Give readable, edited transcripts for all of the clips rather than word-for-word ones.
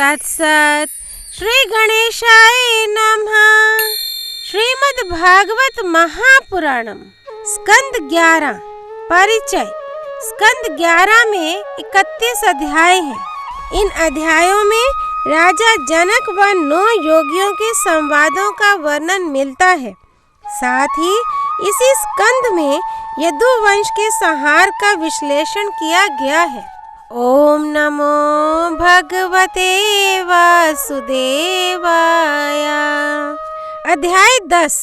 तत्सत। श्री गणेशाय नमः। श्रीमद् भागवत महापुराणम स्कंद 11। परिचय। स्कंद 11 में 31 अध्याय हैं। इन अध्यायों में राजा जनक व 9 योगियों के संवादों का वर्णन मिलता है। साथ ही इसी स्कंद में यदुवंश के संहार का विश्लेषण किया गया है। ओम नमो भगवते वासुदेवाय। अध्याय 10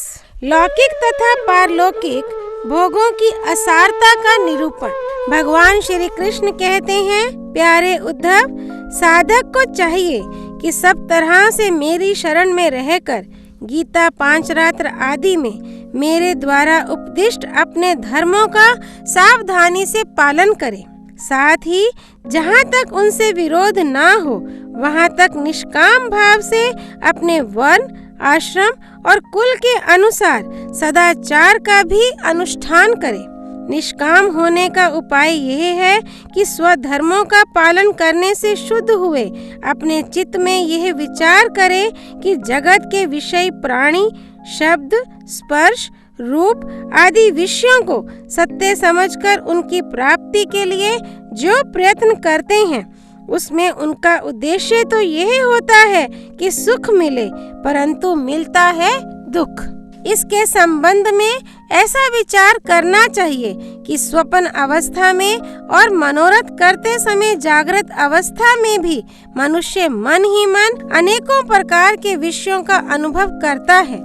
लौकिक तथा पारलौकिक भोगों की असारता का निरूपण। भगवान श्री कृष्ण कहते हैं, प्यारे उद्धव, साधक को चाहिए कि सब तरह से मेरी शरण में रहकर गीता, 5 रात्र आदि में मेरे द्वारा उपदिष्ट अपने धर्मों का सावधानी से पालन करे। साथ ही जहाँ तक उनसे विरोध ना हो वहाँ तक निष्काम भाव से अपने वर्ण, आश्रम और कुल के अनुसार सदाचार का भी अनुष्ठान करे। निष्काम होने का उपाय यह है कि स्वधर्मों का पालन करने से शुद्ध हुए अपने चित्त में यह विचार करे कि जगत के विषय प्राणी, शब्द, स्पर्श, रूप आदि विषयों को सत्य समझकर उनकी प्राप्ति के लिए जो प्रयत्न करते हैं उसमें उनका उद्देश्य तो यह होता है कि सुख मिले, परंतु मिलता है दुख। इसके संबंध में ऐसा विचार करना चाहिए कि स्वप्न अवस्था में और मनोरथ करते समय जागृत अवस्था में भी मनुष्य मन ही मन अनेकों प्रकार के विषयों का अनुभव करता है,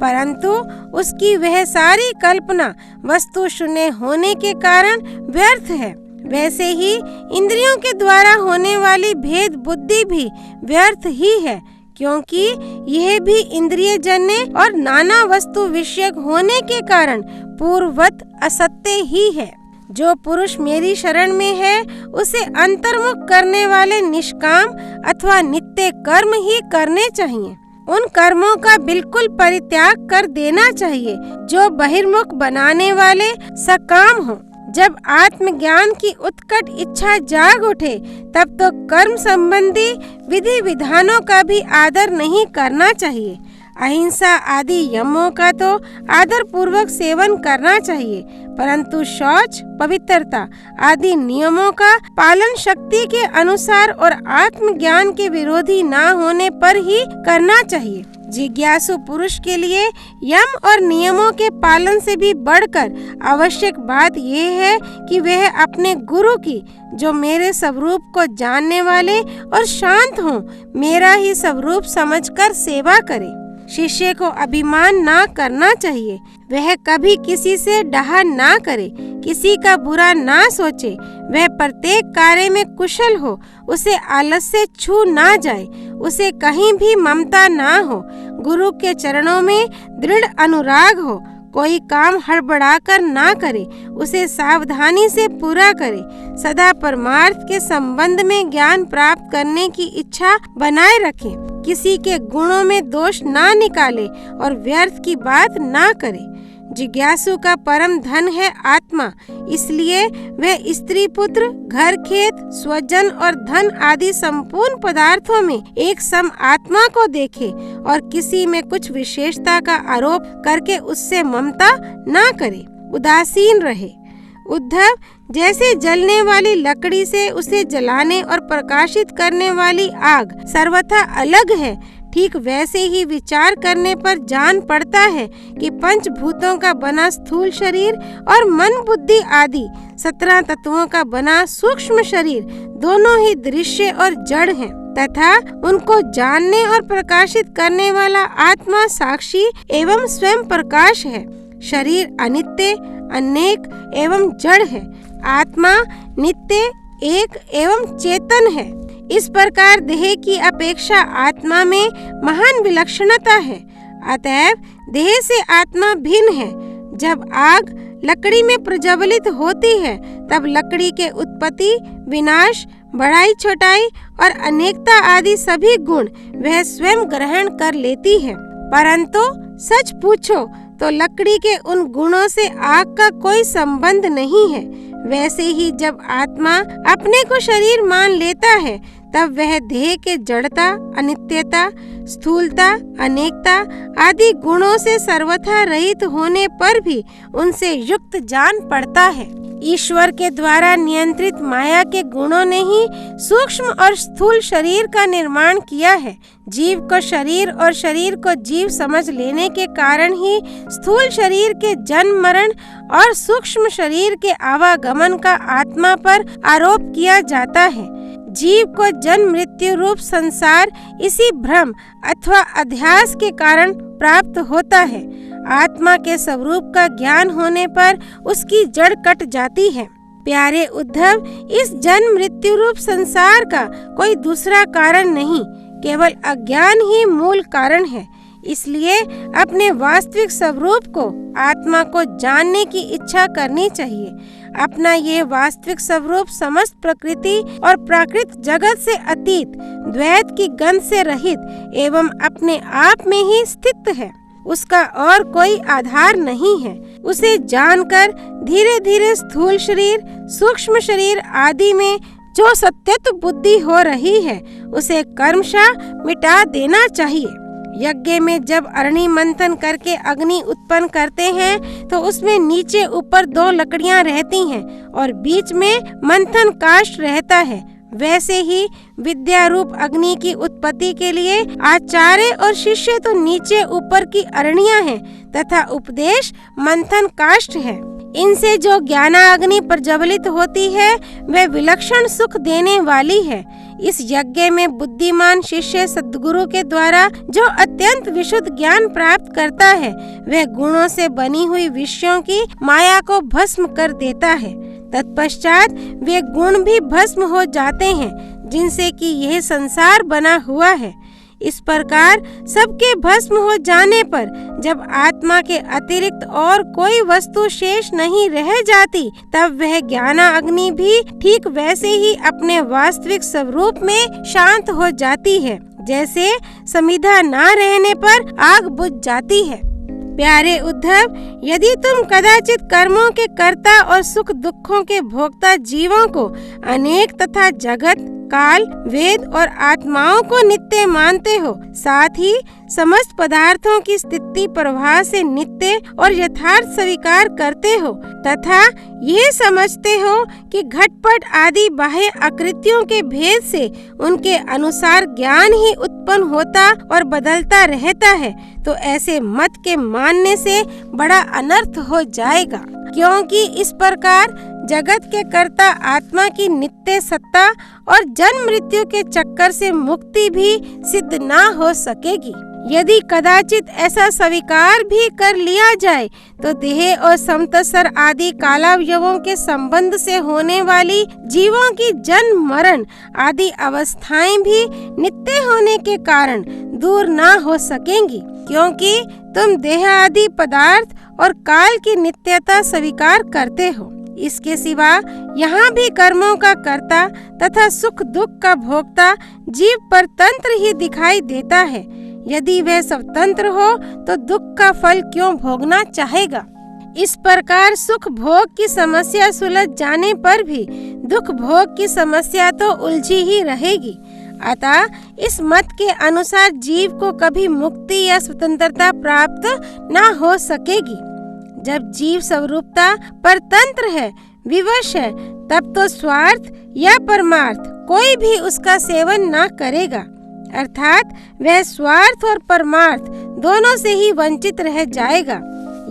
परंतु उसकी वह सारी कल्पना वस्तु शून्य होने के कारण व्यर्थ है। वैसे ही इंद्रियों के द्वारा होने वाली भेद बुद्धि भी व्यर्थ ही है, क्योंकि यह भी इंद्रिय जन्य और नाना वस्तु विषयक होने के कारण पूर्ववत असत्य ही है। जो पुरुष मेरी शरण में है उसे अंतर्मुख करने वाले निष्काम अथवा नित्य कर्म ही करने चाहिए। उन कर्मों का बिल्कुल परित्याग कर देना चाहिए जो बहिर्मुख बनाने वाले सकाम हो। जब आत्मज्ञान की उत्कट इच्छा जाग उठे तब तो कर्म संबंधी विधि विधानों का भी आदर नहीं करना चाहिए। अहिंसा आदि यमों का तो आदर पूर्वक सेवन करना चाहिए, परंतु शौच, पवित्रता आदि नियमों का पालन शक्ति के अनुसार और आत्मज्ञान के विरोधी ना होने पर ही करना चाहिए। जिज्ञासु पुरुष के लिए यम और नियमों के पालन से भी बढ़कर आवश्यक बात यह है कि वह अपने गुरु की, जो मेरे स्वरूप को जानने वाले और शांत हों, मेरा ही स्वरूप समझकर सेवा करे। शिष्य को अभिमान ना करना चाहिए। वह कभी किसी से डहा ना करे, किसी का बुरा ना सोचे। वह प्रत्येक कार्य में कुशल हो, उसे आलस्य छू ना जाए, उसे कहीं भी ममता ना हो, गुरु के चरणों में दृढ़ अनुराग हो, कोई काम हड़बड़ाकर ना करे, उसे सावधानी से पूरा करे, सदा परमार्थ के संबंध में ज्ञान प्राप्त करने की इच्छा बनाए रखे, किसी के गुणों में दोष ना निकाले और व्यर्थ की बात ना करे। जिज्ञासु का परम धन है आत्मा, इसलिए वह स्त्री, पुत्र, घर, खेत, स्वजन और धन आदि संपूर्ण पदार्थों में एक सम आत्मा को देखे और किसी में कुछ विशेषता का आरोप करके उससे ममता ना करे, उदासीन रहे। उद्धव, जैसे जलने वाली लकड़ी से उसे जलाने और प्रकाशित करने वाली आग सर्वथा अलग है, ठीक वैसे ही विचार करने पर जान पड़ता है कि पंचभूतों का बना स्थूल शरीर और मन, बुद्धि आदि 17 तत्वों का बना सूक्ष्म शरीर दोनों ही दृश्य और जड़ हैं, तथा उनको जानने और प्रकाशित करने वाला आत्मा साक्षी एवं स्वयं प्रकाश है। शरीर अनित्य, अनेक एवं जड़ है, आत्मा नित्य, एक एवं चेतन है। इस प्रकार देह की अपेक्षा आत्मा में महान विलक्षणता है, अतएव देह से आत्मा भिन्न है। जब आग लकड़ी में प्रज्वलित होती है तब लकड़ी के उत्पत्ति, विनाश, बड़ाई, छोटाई और अनेकता आदि सभी गुण वह स्वयं ग्रहण कर लेती है, परंतु सच पूछो तो लकड़ी के उन गुणों से आग का कोई संबंध नहीं है। वैसे ही जब आत्मा अपने को शरीर मान लेता है तब वह देह के जड़ता, अनित्यता, स्थूलता, अनेकता आदि गुणों से सर्वथा रहित होने पर भी उनसे युक्त जान पड़ता है। ईश्वर के द्वारा नियंत्रित माया के गुणों ने ही सूक्ष्म और स्थूल शरीर का निर्माण किया है। जीव को शरीर और शरीर को जीव समझ लेने के कारण ही स्थूल शरीर के जन्म मरण और सूक्ष्म शरीर के आवागमन का आत्मा पर आरोप किया जाता है। जीव को जन्म मृत्यु रूप संसार इसी भ्रम अथवा अध्यास के कारण प्राप्त होता है। आत्मा के स्वरूप का ज्ञान होने पर उसकी जड़ कट जाती है। प्यारे उद्धव, इस जन्म मृत्यु रूप संसार का कोई दूसरा कारण नहीं, केवल अज्ञान ही मूल कारण है। इसलिए अपने वास्तविक स्वरूप को, आत्मा को जानने की इच्छा करनी चाहिए। अपना ये वास्तविक स्वरूप समस्त प्रकृति और प्राकृत जगत से अतीत, द्वैत की गंध से रहित एवं अपने आप में ही स्थित है। उसका और कोई आधार नहीं है। उसे जानकर धीरे धीरे स्थूल शरीर, सूक्ष्म शरीर आदि में जो सत्यत्व बुद्धि हो रही है उसे कर्मशः मिटा देना चाहिए। यज्ञ में जब अग्नि मंथन करके अग्नि उत्पन्न करते हैं तो उसमें नीचे ऊपर 2 लकड़ियां रहती हैं और बीच में मंथन काष्ठ रहता है। वैसे ही विद्या रूप अग्नि की उत्पत्ति के लिए आचार्य और शिष्य तो नीचे ऊपर की अरणियां हैं तथा उपदेश मंथन काष्ठ है। इनसे जो ज्ञानाग्नि प्रज्वलित होती है वह विलक्षण सुख देने वाली है। इस यज्ञ में बुद्धिमान शिष्य सद्गुरु के द्वारा जो अत्यंत विशुद्ध ज्ञान प्राप्त करता है वह गुणों से बनी हुई विषयों की माया को भस्म कर देता है। तत्पश्चात वे गुण भी भस्म हो जाते हैं जिनसे कि यह संसार बना हुआ है। इस प्रकार सबके भस्म हो जाने पर जब आत्मा के अतिरिक्त और कोई वस्तु शेष नहीं रह जाती तब वह ज्ञानाग्नि भी ठीक वैसे ही अपने वास्तविक स्वरूप में शांत हो जाती है जैसे समिधा न रहने पर आग बुझ जाती है। प्यारे उद्धव, यदि तुम कदाचित कर्मों के कर्ता और सुख दुखों के भोक्ता जीवों को अनेक तथा जगत, काल, वेद और आत्माओं को नित्य मानते हो, साथ ही समस्त पदार्थों की स्थिति प्रवाह से नित्य और यथार्थ स्वीकार करते हो तथा ये समझते हो कि घटपट आदि बाह्य आकृतियों के भेद से उनके अनुसार ज्ञान ही उत्पन्न होता और बदलता रहता है, तो ऐसे मत के मानने से बड़ा अनर्थ हो जाएगा। क्योंकि इस प्रकार जगत के कर्ता आत्मा की नित्य सत्ता और जन्म मृत्यु के चक्कर से मुक्ति भी सिद्ध ना हो सकेगी। यदि कदाचित ऐसा स्वीकार भी कर लिया जाए तो देह और समतसर आदि कालावयवों के संबंध से होने वाली जीवों की जन्म मरण आदि अवस्थाएं भी नित्य होने के कारण दूर ना हो सकेंगी, क्योंकि तुम देह आदि पदार्थ और काल की नित्यता स्वीकार करते हो। इसके सिवा यहाँ भी कर्मों का कर्ता तथा सुख दुख का भोक्ता जीव परतंत्र ही दिखाई देता है। यदि वह स्वतंत्र हो तो दुख का फल क्यों भोगना चाहेगा। इस प्रकार सुख भोग की समस्या सुलझ जाने पर भी दुख भोग की समस्या तो उलझी ही रहेगी। अतः इस मत के अनुसार जीव को कभी मुक्ति या स्वतंत्रता प्राप्त न हो सकेगी। जब जीव स्वरूपता परतंत्र है, विवश है, तब तो स्वार्थ या परमार्थ कोई भी उसका सेवन न करेगा, अर्थात वह स्वार्थ और परमार्थ दोनों से ही वंचित रह जाएगा।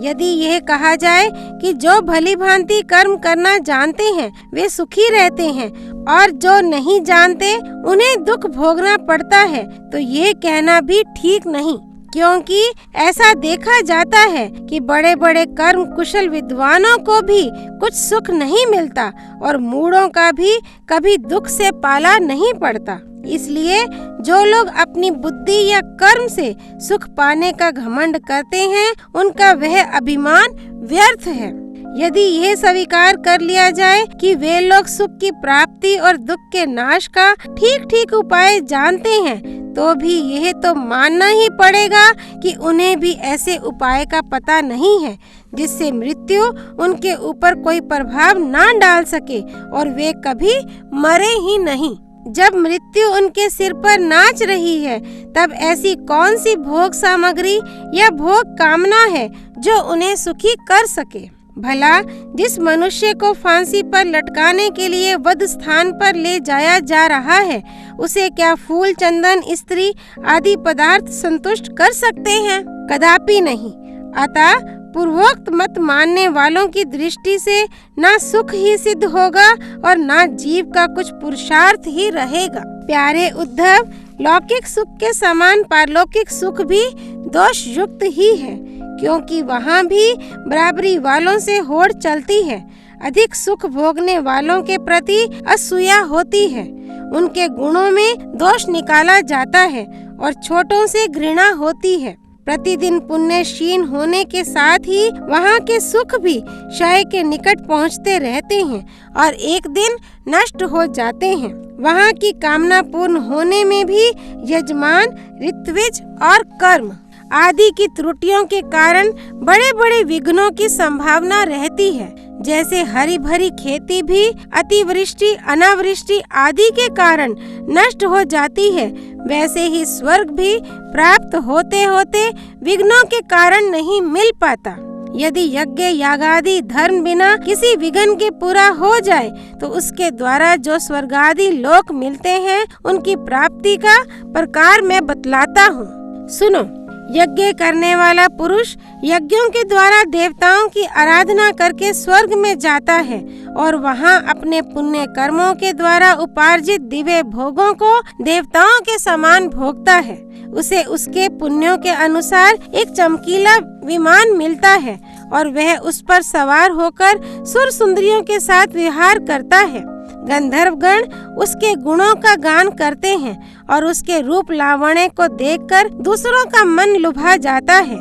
यदि यह कहा जाए कि जो भली भांति कर्म करना जानते हैं वे सुखी रहते हैं और जो नहीं जानते उन्हें दुख भोगना पड़ता है, तो ये कहना भी ठीक नहीं, क्योंकि ऐसा देखा जाता है कि बड़े बड़े कर्म कुशल विद्वानों को भी कुछ सुख नहीं मिलता और मूढ़ों का भी कभी दुख से पाला नहीं पड़ता। इसलिए जो लोग अपनी बुद्धि या कर्म से सुख पाने का घमंड करते हैं उनका वह अभिमान व्यर्थ है। यदि यह स्वीकार कर लिया जाए कि वे लोग सुख की प्राप्ति और दुख के नाश का ठीक ठीक उपाय जानते हैं, तो भी यह तो मानना ही पड़ेगा कि उन्हें भी ऐसे उपाय का पता नहीं है जिससे मृत्यु उनके ऊपर कोई प्रभाव ना डाल सके और वे कभी मरे ही नहीं। जब मृत्यु उनके सिर पर नाच रही है, तब ऐसी कौन सी भोग सामग्री या भोग कामना है जो उन्हें सुखी कर सके? भला जिस मनुष्य को फांसी पर लटकाने के लिए वध स्थान पर ले जाया जा रहा है, उसे क्या फूल, चंदन, स्त्री आदि पदार्थ संतुष्ट कर सकते हैं? कदापि नहीं। अतः पूर्वोक्त मत मानने वालों की दृष्टि से ना सुख ही सिद्ध होगा और ना जीव का कुछ पुरुषार्थ ही रहेगा। प्यारे उद्धव, लौकिक सुख के समान पारलौकिक सुख भी दोष युक्त ही है, क्योंकि वहाँ भी बराबरी वालों से होड़ चलती है। अधिक सुख भोगने वालों के प्रति असूया होती है, उनके गुणों में दोष निकाला जाता है और छोटों से घृणा होती है। प्रतिदिन पुण्य क्षीण होने के साथ ही वहाँ के सुख भी क्षय के निकट पहुँचते रहते हैं और एक दिन नष्ट हो जाते हैं। वहाँ की कामना पूर्ण होने में भी यजमान, ऋत्विज और कर्म आदि की त्रुटियों के कारण बड़े बड़े विघ्नों की संभावना रहती है। जैसे हरी भरी खेती भी अतिवृष्टि, अनावृष्टि आदि के कारण नष्ट हो जाती है, वैसे ही स्वर्ग भी प्राप्त होते होते विघ्नों के कारण नहीं मिल पाता। यदि यज्ञ यागादि धर्म बिना किसी विघ्न के पूरा हो जाए, तो उसके द्वारा जो स्वर्गादि लोक मिलते हैं, उनकी प्राप्ति का प्रकार मैं बतलाता हूँ। सुनो। यज्ञ करने वाला पुरुष यज्ञों के द्वारा देवताओं की आराधना करके स्वर्ग में जाता है और वहाँ अपने पुण्य कर्मों के द्वारा उपार्जित दिव्य भोगों को देवताओं के समान भोगता है। उसे उसके पुण्यों के अनुसार एक चमकीला विमान मिलता है और वह उस पर सवार होकर सुर सुंदरियों के साथ विहार करता है। गंधर्वगण उसके गुणों का गान करते हैं और उसके रूप लावण्य को देखकर दूसरों का मन लुभा जाता है।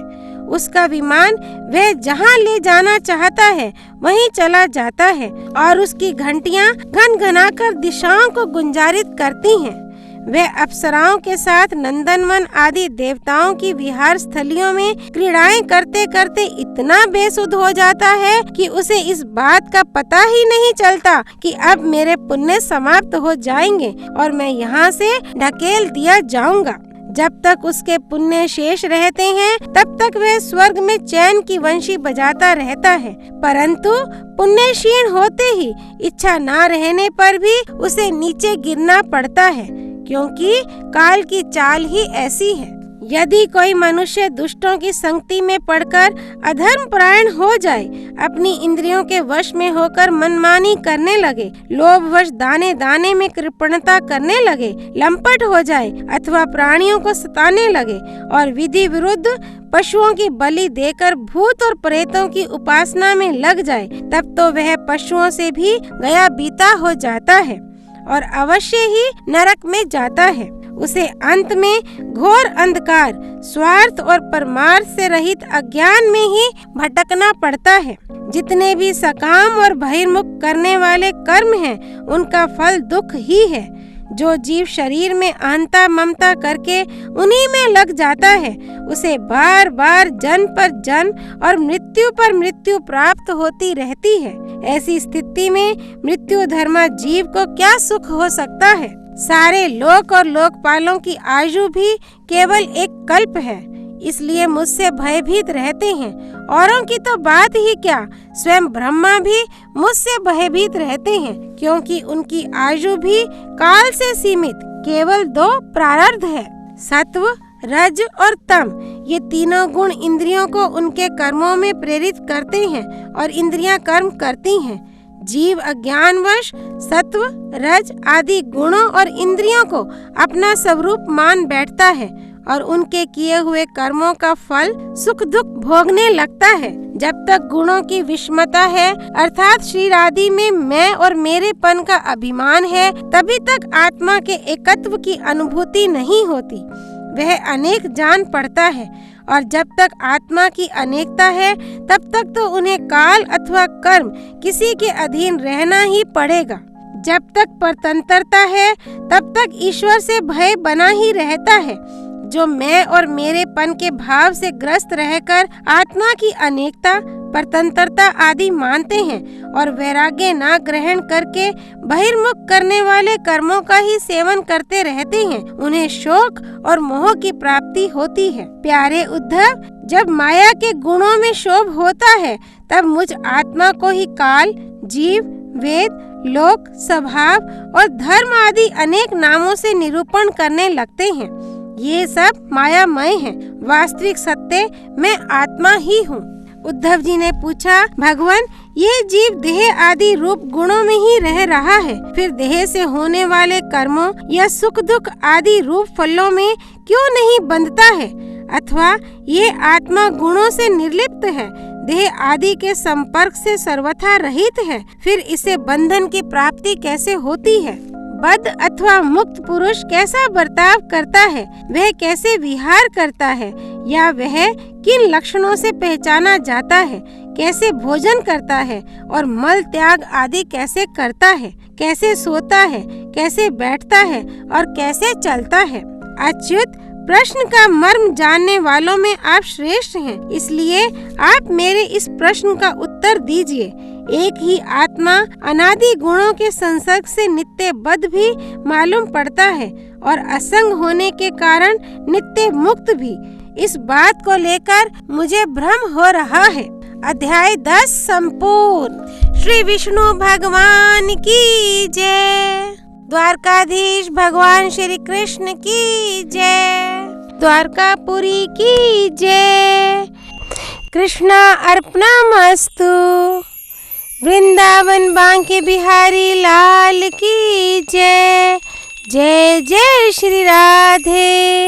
उसका विमान वह जहाँ ले जाना चाहता है वहीं चला जाता है और उसकी घंटियाँ घनघनाकर दिशाओं को गुंजारित करती हैं। वह अप्सराओं के साथ नंदनवन आदि देवताओं की विहार स्थलियों में क्रीड़ाएं करते करते इतना बेसुध हो जाता है कि उसे इस बात का पता ही नहीं चलता कि अब मेरे पुण्य समाप्त हो जाएंगे और मैं यहाँ से ढकेल दिया जाऊंगा। जब तक उसके पुण्य शेष रहते हैं, तब तक वह स्वर्ग में चैन की वंशी बजाता रहता है, परंतु पुण्य क्षीण होते ही इच्छा न रहने पर भी उसे नीचे गिरना पड़ता है, क्योंकि काल की चाल ही ऐसी है। यदि कोई मनुष्य दुष्टों की संगति में पड़कर अधर्म परायण हो जाए, अपनी इंद्रियों के वश में होकर मनमानी करने लगे, लोभवश दाने दाने में कृपणता करने लगे, लंपट हो जाए अथवा प्राणियों को सताने लगे और विधि विरुद्ध पशुओं की बलि देकर भूत और प्रेतों की उपासना में लग जाए, तब तो वह पशुओं से भी गया बीता हो जाता है और अवश्य ही नरक में जाता है। उसे अंत में घोर अंधकार, स्वार्थ और परमार्थ से रहित अज्ञान में ही भटकना पड़ता है। जितने भी सकाम और बहिर्मुख करने वाले कर्म हैं, उनका फल दुख ही है। जो जीव शरीर में अहंता ममता करके उन्हीं में लग जाता है, उसे बार बार जन्म पर जन्म और मृत्यु पर मृत्यु प्राप्त होती रहती है। ऐसी स्थिति में मृत्यु धर्मा जीव को क्या सुख हो सकता है? सारे लोक और लोकपालों की आयु भी केवल एक कल्प है, इसलिए मुझसे भयभीत रहते हैं। औरों की तो बात ही क्या, स्वयं ब्रह्मा भी मुझसे भयभीत रहते हैं, क्योंकि उनकी आयु भी काल से सीमित केवल 2 प्रारब्ध है, सत्व, रज और तम। ये तीनों गुण इंद्रियों को उनके कर्मों में प्रेरित करते हैं और इंद्रियां कर्म करती हैं। जीव अज्ञानवश सत्व, रज आदि गुणों और इंद्रियों को अपना स्वरूप मान बैठता है और उनके किए हुए कर्मों का फल सुख दुख भोगने लगता है। जब तक गुणों की विषमता है, अर्थात शरीर आदि में मैं और मेरेपन का अभिमान है, तभी तक आत्मा के एकत्व की अनुभूति नहीं होती। वह अनेक जान पड़ता है और जब तक आत्मा की अनेकता है, तब तक तो उन्हें काल अथवा कर्म किसी के अधीन रहना ही पड़ेगा। जब तक परतंत्रता है, तब तक ईश्वर से भय बना ही रहता है। जो मैं और मेरेपन के भाव से ग्रस्त रहकर आत्मा की अनेकता, परतंत्रता आदि मानते हैं और वैराग्य ना ग्रहण करके बहिर्मुख करने वाले कर्मों का ही सेवन करते रहते हैं, उन्हें शोक और मोह की प्राप्ति होती है। प्यारे उद्धव, जब माया के गुणों में शोभ होता है तब मुझ आत्मा को ही काल, जीव, वेद, लोक, स्वभाव और धर्म आदि अनेक नामों से निरूपण करने लगते हैं। ये सब मायामय हैं। वास्तविक सत्य मैं आत्मा ही हूँ। उद्धव जी ने पूछा, भगवान, ये जीव देह आदि रूप गुणों में ही रह रहा है, फिर देह से होने वाले कर्मों या सुख दुख आदि रूप फलों में क्यों नहीं बंधता है? अथवा ये आत्मा गुणों से निर्लिप्त है, देह आदि के संपर्क से सर्वथा रहित है, फिर इसे बंधन की प्राप्ति कैसे होती है? बद्ध अथवा मुक्त पुरुष कैसा बर्ताव करता है, वह कैसे विहार करता है, या वह किन लक्षणों से पहचाना जाता है, कैसे भोजन करता है और मल त्याग आदि कैसे करता है, कैसे सोता है, कैसे बैठता है और कैसे चलता है? अच्युत, प्रश्न का मर्म जानने वालों में आप श्रेष्ठ हैं, इसलिए आप मेरे इस प्रश्न का उत्तर दीजिए। एक ही आत्मा अनादि गुणों के संसर्ग से नित्य बद्ध भी मालूम पड़ता है और असंग होने के कारण नित्य मुक्त भी। इस बात को लेकर मुझे भ्रम हो रहा है। अध्याय 10 संपूर्ण। श्री विष्णु भगवान की जय। द्वारकाधीश भगवान श्री कृष्ण की जय। द्वारकापुरी की जय। कृष्णा अर्पणमस्तु। वृंदावन बांके बिहारी लाल की जय। जय जय श्री राधे।